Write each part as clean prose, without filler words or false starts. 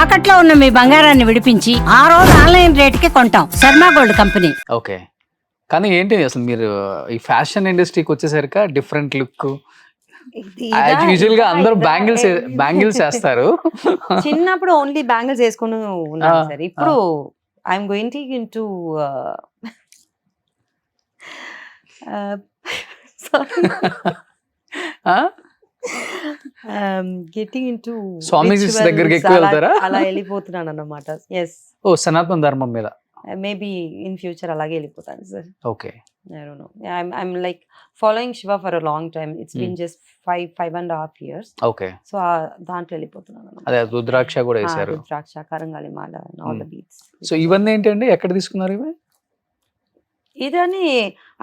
తాకట్లో ఉన్న మీ బంగారాన్ని విడిపించి ఆ రోజు ఆన్లైన్ రేటుకి కొంటాం. Sharma gold company. ఓకే. కానీ ఏంటి అసలు మీరు ఈ ఫ్యాషన్ ఇండస్ట్రీకి వచ్చేసరికి డిఫరెంట్ లుక్. యూజువల్ గా అందరూ బ్యాంగిల్స్ వేస్తారు. చిన్నప్పుడు ఓన్లీ బ్యాంగిల్స్ వేసుకుని ఉన్నాను సార్. ఇప్పుడు I'm going to into getting into swamijis దగ్గరికి ఎక్కువ వెళ్తారా? అలా వెళ్ళిపోతున్నాను అన్నమాట. ఎస్. ఓ సనాతన ధర్మం మీద. మేబీ ఇన్ ఫ్యూచర్ అలాగే వెళ్ళిపోతాను sir. Okay. I don't know. I'm like following Shiva for a long time. It's been just 5.5 years. Okay. So దాంట్లో వెళ్ళిపోతున్నాను. అదే రుద్రాక్ష కూడా వేశారు. రుద్రాక్ష, కరంగాలి మాల, all the beads. సో ఇవన్నీ ఏంటండి, ఎక్కడ తీసుకున్నారు ఇవి? ఇదని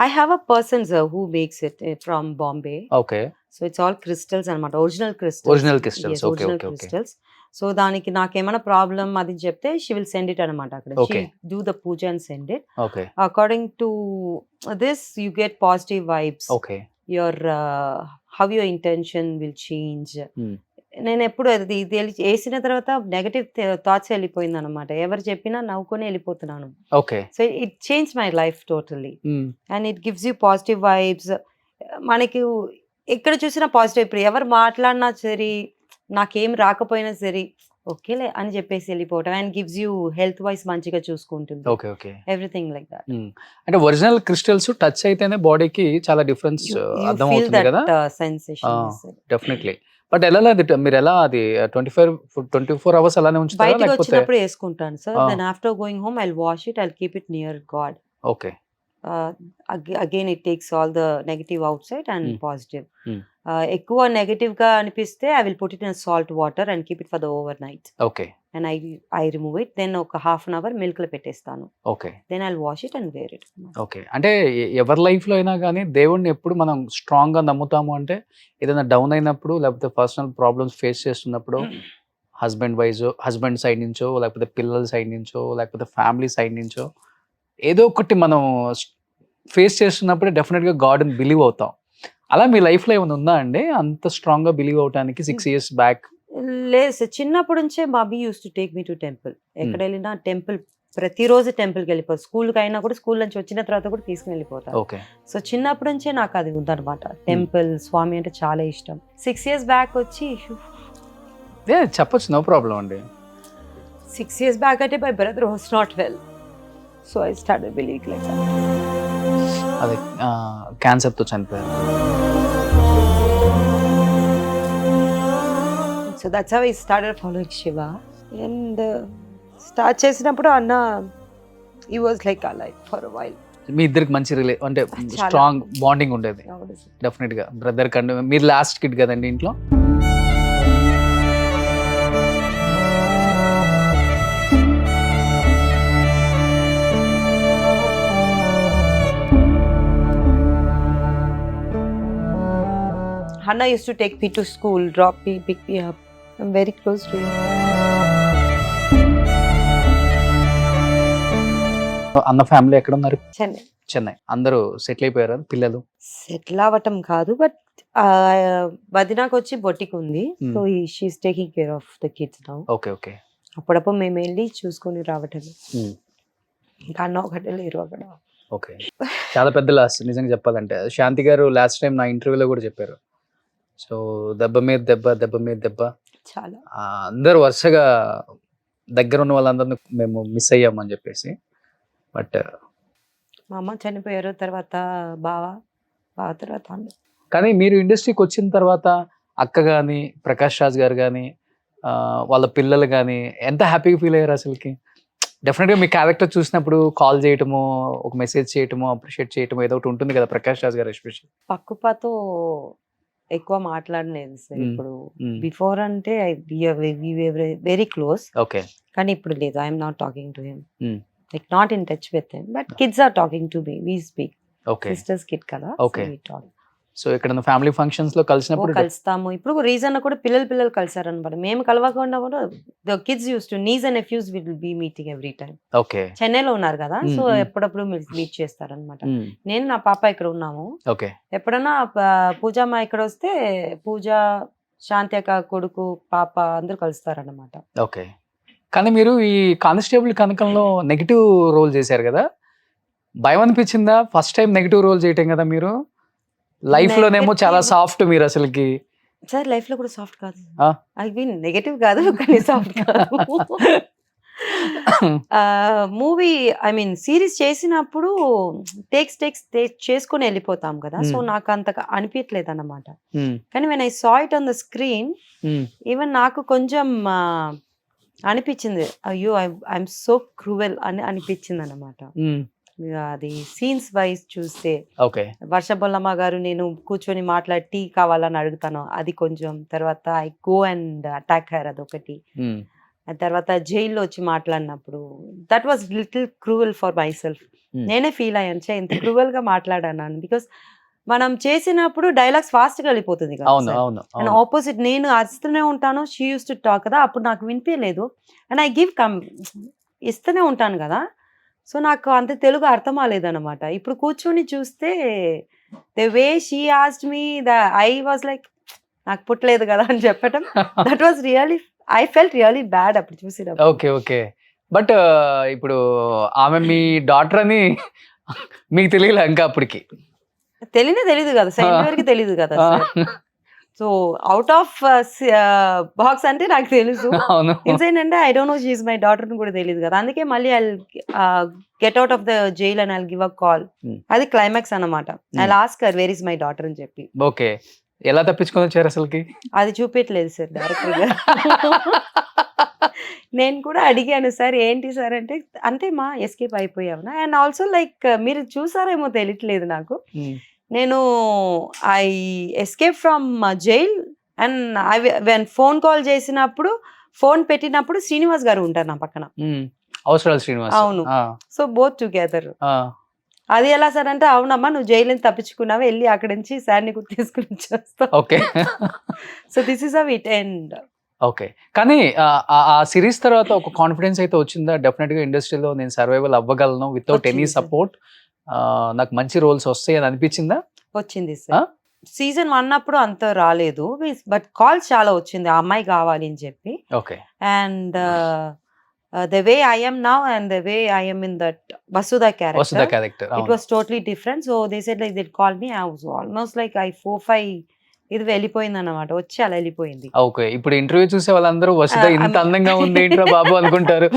I have a person sir who makes it from Bombay. Okay. So it's all crystals అన్నమాట. Original crystals. Original crystals. Yes, okay original okay okay. crystals. So దానికి నాకేమైనా ప్రాబ్లం అది చెప్తే షీ విల్ సెండ్ ఇట్ అనమాట. అక్కడ Okay. Do the puja and send it. Okay. According to this you get positive vibes. Okay. Your how your intention will change. Hmm. నేను ఎప్పుడు అది వేసిన తర్వాత నెగటివ్ థాట్స్ వెళ్ళిపోయింది అనమాట. ఎవరు చెప్పినా నవ్వుకొని వెళ్ళిపోతున్నాను. Okay. So it change my life totally. Hmm. And it gives you positive vibes. మనకి ఎక్కడ చూసినా పాజిటివ్. ఇప్పుడు ఎవరు మాట్లాడినా సరే, నాకేం రాకపోయినా సరే ఓకేలే అని చెప్పేసి వెళ్ళిపోవటం. And gives you health wise మంచిగా చూసుకుంటుంది. Okay okay. Everything like that. అంటే ఒరిజినల్ క్రిస్టల్స్ టచ్ అయితేనే బాడీకి చాలా డిఫరెన్స్ అర్థం ఫీల్ అవుతుంది కదా. That sensation. డెఫినెట్లీ. బట్ ఎలా అది మీరు ఎలా అది 24 అవర్స్ అలానే ఉంచుతారా బయటకు లేకపోతే? వచ్చినప్పుడు వేసుకుంటాను sir. Ah. Then after going home I wash it, I keep it near god. Okay. Again it takes all the negative outside and Hmm. Positive. Hmm. ఎక్కువ నెగటివ్ గా అనిపిస్తే I will put it in salt water and keep it for the overnight. Okay. And I remove it. Then ఒక half an hour milk లో పెట్టేస్తాను. Okay. Then I wash it and wear it. Okay. అంటే ఎవరి life లో అయినా కానీ దేవుడిని ఎప్పుడు మనం స్ట్రాంగ్ గా నమ్ముతాము అంటే ఏదైనా డౌన్ అయినప్పుడు, లేకపోతే పర్సనల్ ప్రాబ్లమ్స్ ఫేస్ చేస్తున్నప్పుడు, హస్బెండ్ సైడ్ నుంచో, లేకపోతే పిల్లల సైడ్ నుంచో, లేకపోతే ఫ్యామిలీ సైడ్ నుంచో ఏదో ఒకటి మనం ఫేస్ చేస్తున్నప్పుడే డెఫినెట్ గా గాడ్ ని బిలీవ్ అవుతాం. అలా మీ లైఫ్ లో ఏమైనా ఉందా అండి అంత స్ట్రాంగ్ గా బిలీవ్ అవటానికి 6 years బ్యాక్? లేదు సార్, చిన్నప్పటి నుంచే Bobby use to take me to temple. ఎక్కడ వెళ్ళినా టెంపుల్, ప్రతిరోజు టెంపుల్కి వెళ్ళిపోతాను. స్కూల్కి అయినా కూడా స్కూల్ నుంచి వచ్చిన తర్వాత కూడా తీసుకుని వెళ్ళిపోతాను. ఓకే. సో చిన్నప్పటి నుంచే నాకు అది ఉందన్నమాట. టెంపుల్, స్వామి అంటే చాలా ఇష్టం. 6 years బ్యాక్ వచ్చి చెప్పొచ్చు, నో ప్రాబ్లం అండి. 6 years బ్యాక్ అంటే my brother was not well. So I started believing like that. అదే క్యాన్సర్ తో చనిపోయారు. So that's how I started following Shiva. And start చేసినప్పుడు అన్న he was like alive for a while. మీ ఇద్దరికి మంచి అంటే చాలా. స్ట్రాంగ్ బాండింగ్ ఉండేది డెఫినెట్ గా. బ్రదర్ కంటే మీరు లాస్ట్ కిడ్ కదండి ఇంట్లో. Hanna used to take me to school, drop me, pick me up. I'm very close to him. అన్న ఫ్యామిలీ ఎక్కడ ఉన్నారు? చెన్నై. చెన్నై. అందరూ సెటిల్ అయిపోయారు పిల్లలు? సెటిల్ అవ్వటం కాదు, బట్ వదినాకు వచ్చి బొటిక్ ఉంది. So she's taking care of the kids now. Okay okay. అప్పుడప్పుడు మేము వెళ్ళి చూసుకొని రావటం. ఇంకా అన్న ఒకటే లేరు అక్కడ. ఓకే. చాలా పెద్ద లాస్ నిజంగా చెప్పాలంటే. శాంతి గారు లాస్ట్ టైం నా ఇంటర్వ్యూలో కూడా చెప్పారు. సో దెబ్బ మీద దెబ్బ, దెబ్బ మీద దెబ్బ. చాలా అందరూ వరుసగా దగ్గర ఉన్న వాళ్ళందరినీ మేము మిస్ అయ్యామని చెప్పేసి. బట్ మా అమ్మ చనిపోయారు, తర్వాత బావ తర్వాత అన్న. కానీ మీరు ఇండస్ట్రీకి వచ్చిన తర్వాత అక్క కానీ, ప్రకాష్ రాజ్ గారు కానీ, వాళ్ళ పిల్లలు కానీ ఎంత హ్యాపీగా ఫీల్ అయ్యారు అసలుకి? డెఫినెట్గా మీ క్యారెక్టర్ చూసినప్పుడు కాల్ చేయటము, ఒక మెసేజ్ చేయటము, అప్రిషియేట్ చేయటము ఏదో ఒకటి ఉంటుంది కదా ప్రకాష్ రాజ్ గారు ఎస్పెషల్. పక్కుపాతో ఎక్కువ మాట్లాడలేదు సార్. ఇప్పుడు బిఫోర్ అంటే వెరీ క్లోజ్. ఓకే. కానీ ఇప్పుడు లేదు. I'm not talking to him, like not in touch with him. But kids are talking to me, we speak. Okay. Sister's kid కదా. Okay. సో ఇక్కడ ఫ్యామిలీ ఫంక్షన్స్ లో కలిసినప్పుడు కలుస్తాము. ఇప్పుడు రీజన్ కూడా పిల్లలు కలిసారు అనమాట. మేము కలవకుండా కూడా the kids use to nieces and nephews will be meeting every time. Okay. చెన్నైలో ఉన్నారు కదా, సో ఎప్పుడప్పుడు మీట్ చేస్తారనమాట. నేను నా పాప ఇక్కడ ఉన్నాము. ఓకే. ఎప్పుడన్నా పూజమ్మ ఇక్కడ వస్తే పూజ, శాంతి అక్క కొడుకు, పాప అందరూ కలుస్తారనమాట. ఓకే. కానీ మీరు ఈ కానిస్టేబుల్ కనకంలో నెగిటివ్ రోల్ చేశారు కదా, భయం అనిపించిందా ఫస్ట్ టైం నెగిటివ్ రోల్ చేయటం కదా మీరు? లైఫ్ లోనేమో చాలా సాఫ్ట్ మీరు అసలుకి. సార్ లైఫ్ లో కూడా సాఫ్ట్ కాదు, ఆ? ఐ మీన్ నెగటివ్ కాదు కానీ సాఫ్ట్ కాదు. మూవీ ఐ మీన్ సిరీస్ చేసినప్పుడు టేక్స్ చేసుకొని వెళ్ళిపోతాం కదా, సో నాకు అంతగా అనిపించలేదు అన్నమాట. కానీ when I saw it on the screen, even నాకు కొంచెం అనిపించింది, అయ్యో ఐఎమ్ సో క్రూవెల్ అని అనిపించింది అన్నమాట. అది సీన్స్ వైజ్ చూస్తే ఓకే. వర్షబొల్లమ్మ గారు నేను కూర్చొని మాట్లాడి టీ కావాలని అడుగుతాను, అది కొంచెం. తర్వాత I go and attack her, అదొకటి. ఆ తర్వాత జైల్లో వచ్చి మాట్లాడినప్పుడు that was little cruel for my self. నేనే ఫీల్ అయ్యాను, చే ఇంత క్రూవెల్ గా మాట్లాడాను. బికాస్ మనం చేసినప్పుడు డైలాగ్స్ ఫాస్ట్ గా వెళ్ళిపోతుంది కదా, అండ్ ఆపోజిట్ నేను అరుస్తూనే ఉంటాను, షీ యూస్ టు టాక్ కదా, అప్పుడు నాకు వినిపించలేదు. అండ్ ఐ గివ్ ఇస్తూనే ఉంటాను కదా, సో నాకు అంత తెలుగు అర్థం అవ్వలేదన్నమాట. ఇప్పుడు కూర్చొని చూస్తే the way she asked me, I was like నాకు పుట్టలేదు కదా అని చెప్పటం. That was really, I felt really bad అప్పుడు చూసినప్పుడు. Okay okay. బట్ ఇప్పుడు ఆమె మీ డాటర్ అని మీకు తెలియలే ఇంకా అప్పటికి? తెలీదు కదా, సెకండ్ వరకు తెలియదు కదా. సో అవుట్ ఆఫ్ బాక్స్ అంటే నాకు తెలుసు, ఇన్సైడ్ అంటే I don't know she is my daughter కూడా తెలియదు కదా. అందుకే మళ్ళీ I get out of the jail and I give a call. అది క్లైమాక్స్ అన్నమాట. I ask her where is my daughter అని చెప్పి. ఓకే. ఎలా తప్పించుకొని వచ్చారు అసలుకి? అది చూపించలేదు సార్ డైరెక్టర్ గారు. నేను కూడా అడిగాను, సార్ ఏంటి సార్ అంటే, అంతే మా ఎస్కేప్ అయిపోయావునా. అండ్ ఆల్సో లైక్ మీరు చూసారేమో తెలియట్లేదు నాకు, నేను I escape from jail and I when phone call చేసినప్పుడు, ఫోన్ పెట్టినప్పుడు శ్రీనివాస్ గారు ఉంటారు నా పక్కన. అవసరాలు శ్రీనివాస్. అవును. So both together. అది ఎలా సార్ అంటే, అవునమ్మా నువ్వు జైలు నుంచి తప్పించుకున్నావు, వెళ్ళి అక్కడి నుంచి సార్ని కూడా తీసుకుని వచ్చేస్తావు. Okay. So this is how it end. Okay. కానీ ఆ సిరీస్ తర్వాత ఒక కాన్ఫిడెన్స్ అయితే వచ్చిందా? డెఫినెట్ గా ఇండస్ట్రీలో నేను సర్వైవల్ అవ్వగలను వితౌట్ ఎనీ సపోర్ట్, నాకు మంచి రోల్స్ వస్తాయి అని అనిపించిందా? వచ్చింది సార్. సీజన్ 1 అప్పుడు అంత రాలేదు, బట్ కాల్స్ చాలా వచ్చింది ఆ అమ్మాయి కావాలి అని చెప్పి. Okay. And the way I am now and the way I am in that Vasudha character, it was totally different. So they said like they'd call me, I was almost like I 4-5 ఇది వెళ్ళిపోయింది అన్నమాట, వచ్చి అలా వెళ్ళిపోయింది. Okay. ఇప్పుడు interview చూసే వాళ్ళందరూ వసుధ ఇంత అందంగా ఉంది ఏంట్రా బాబు అనుకుంటారు.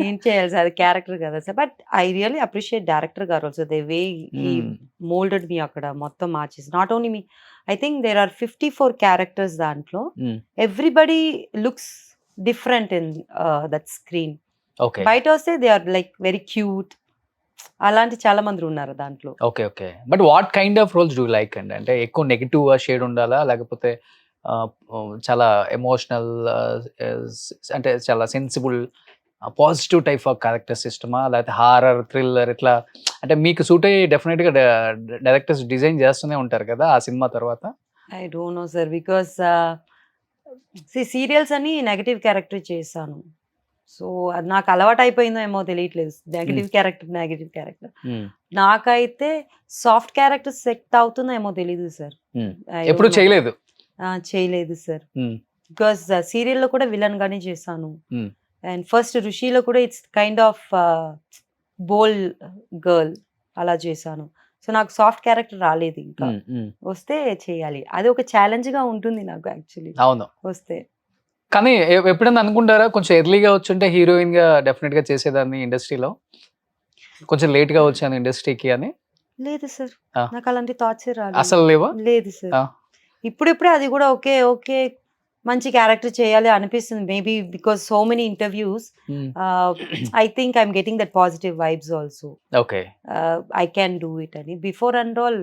ఏం చేయాలి సార్, అది క్యారెక్టర్ కదా sir. But I really appreciate director గారు also, the way he moulded me అక్కడ మొత్తం మార్చేసి. Not only me, I think there are 54 characters దాంట్లో. Everybody looks different in that screen. బయట వస్తే they are like very cute, అలాంటి చాలా మంది ఉన్నారు దాంట్లో. Okay okay. But what kind of roles do like అండి? అంటే ఎక్కువ నెగిటివ్ షేడ్ ఉండాలా, లేకపోతే చాలా ఎమోషనల్, అంటే చాలా sensible positive type of character సిస్టమా, లేకపోతే హారర్ థ్రిల్లర్ ఇట్లా? అంటే మీకు సూట్ అయ్యి డెఫినెట్ గా డైరెక్టర్స్ డిజైన్ చేస్తూనే ఉంటారు కదా ఆ సినిమా తర్వాత. I don't know sir, because serials అని నెగటివ్ క్యారెక్టర్ చేశాను, సో అది నాకు అలవాటు అయిపోయిందో ఏమో తెలియట్లేదు. నెగటివ్ క్యారెక్టర్ నాకైతే సాఫ్ట్ క్యారెక్టర్ సెట్ అవుతుందో ఏమో తెలియదు సార్. ఎప్పుడు చేయలేదు సార్, బికాస్ సీరియల్లో కూడా విలన్ గానే చేశాను. అండ్ ఫస్ట్ ఋషిలో కూడా it's kind of bold girl అలా చేశాను. సో నాకు సాఫ్ట్ క్యారెక్టర్ రాలేదు, ఇంకా వస్తే చేయాలి. అది ఒక ఛాలెంజ్ గా ఉంటుంది నాకు యాక్చువల్లీ. అవును వస్తే. కానీ ఎప్పుడైనా అనుకుంటారా కొంచెం ఎర్లీగా వచ్చుంటే హీరోయిన్ గా డెఫినెట్ గా చేసేదాన్ని ఇండస్ట్రీలో, కొంచెం లేట్ గా వచ్చాను ఇండస్ట్రీకి అని? లేదు సార్, నాకు అలాంటి థాట్స్ అసలు లేవా? లేదు సార్. ఇప్పుడిప్పుడే అది కూడా ఓకే మంచి క్యారెక్టర్ చేయాలి అనిపిస్తుంది. Maybe because so many interviews, I think I'm getting that positive vibes also. Okay. I can do it అని. Before and all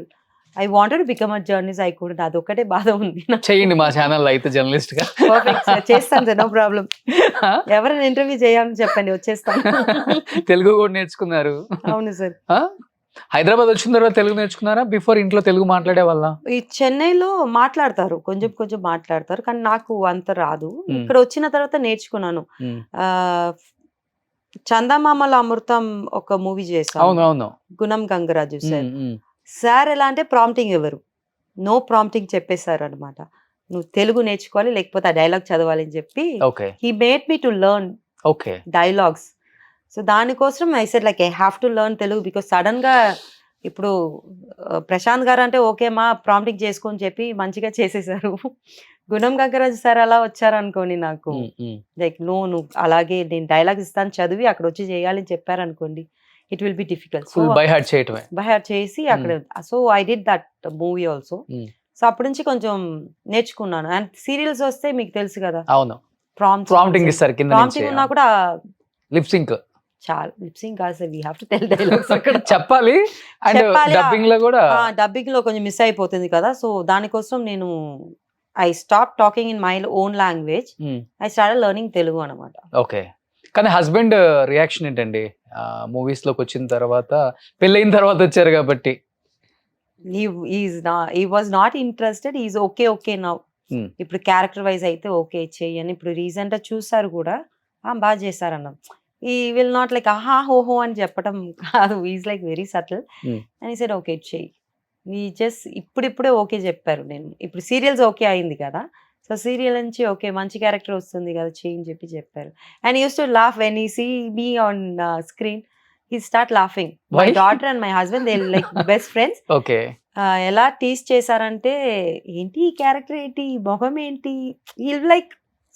I wanted to become a journalist, I couldn't. అదొక్కటే బాధ ఉంది. చేయండి మా channel అయితే journalist గా. Perfect sir, చేస్తాను సార్, నో ప్రాబ్లం. ఎవరైనా ఇంటర్వ్యూ చేయాలని చెప్పండి, వచ్చేస్తాను. తెలుగు కూడా నేర్చుకున్నారు? అవును సార్. హైదరాబాద్ వచ్చిన తర్వాత తెలుగు నేర్చుకున్నారా? బిఫోర్ ఇంట్లో తెలుగు మాట్లాడే వాళ్ళ? ఈ చెన్నైలో మాట్లాడతారు, కొంచెం మాట్లాడతారు, కానీ నాకు అంత రాదు. ఇక్కడ వచ్చిన తర్వాత నేర్చుకున్నాను. చందమామల అమృతం ఒక మూవీ చేశాను, గుణం గంగరాజు సార్. సార్ ఎలా అంటే ప్రాంప్టింగ్ ఎవరు, నో ప్రాంప్టింగ్ చెప్పేశారు అనమాట. నువ్వు తెలుగు నేర్చుకోవాలి లేకపోతే ఆ డైలాగ్ చదవాలి అని చెప్పి okay. He made me to learn okay. Dialogues. So దానికోసం I said like I have to learn Telugu because sudden గా ఇప్పుడు ప్రశాంత్ గారు అంటే ఓకే మా ప్రాంప్టింగ్ చేసుకొని చెప్పి మంచిగా చేసేసారు. గుణం గంగరాజు సార్ అలా వచ్చారు అనుకోండి నాకు లైక్ నువ్వు అలాగే నేను డైలాగ్ ఇస్తాను చదివి అక్కడ వచ్చి చేయాలని చెప్పారు అనుకోండి it will be difficult. So full by heart చేయటమే. బై హార్ట్ చేసి అక్కడ so I did that movie also. So అప్పటి నుంచి కొంచెం నేర్చుకున్నాను. అండ్ సీరియల్స్ వస్తే మీకు తెలుసు కదా అవును. ప్రాంప్టింగ్ ప్రాంప్టింగ్ ఇస్తారు కింద నుంచి. ప్రాంప్టింగ్ ఉన్నా కూడా లిప్ సింక్ చాలా లిప్సింగ్ కాదు sir, we have to tell dialogues అక్కడ చెప్పాలి. అండ్ చెప్పాలి. డబ్బింగ్ లో కూడా డబ్బింగ్ లో కొంచెం మిస్ అయిపోతుంది కదా. సో దానికోసం నేను I stop talking in my own language. I start learning Telugu అనమాట. ఓకే. కానీ హస్బెండ్ రియాక్షన్ ఏంటండి మూవీస్ లోకి వచ్చిన తర్వాత, పెళ్ళైన తర్వాత వచ్చారు కాబట్టి? he was not interested. He's okay now. ఇప్పుడు క్యారెక్టర్ వైజ్ అయితే ఓకే చెయ్యని. ఇప్పుడు రీసెంట్ గా చూసారు కూడా బాగా చేశారన్న. ఈ విల్ నాట్ లైక్ ఆహా హోహో అని చెప్పడం కాదు. ఈజ్ లైక్ వెరీ సటిల్ అని సెడ్ ఓకే చెయ్యి. ఈ జస్ట్ ఇప్పుడిప్పుడే ఓకే చెప్పారు. నేను ఇప్పుడు సీరియల్స్ ఓకే అయింది కదా. సో సీరియల్ నుంచి ఓకే మంచి క్యారెక్టర్ వస్తుంది కదా చెయ్యి అని చెప్పారు. And use to laugh when he see me on screen. he start laughing. Why? My daughter and my husband, they like best friends. Okay. ఎలా టీస్ చేశారంటే ఏంటి ఈ క్యారెక్టర్ ఏంటి ఈ మొహం ఏంటి లైక్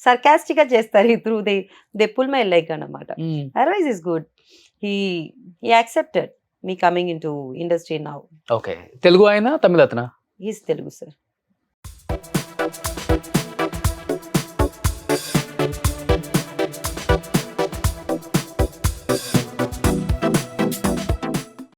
సర్కాస్టిక్ గా చేస్తారు. Through they pull my like అన్నమాట. Otherwise is good. He accepted me coming in to industry now. Okay. Telugu అయినా తమిళ అతనా? Is Telugu sir.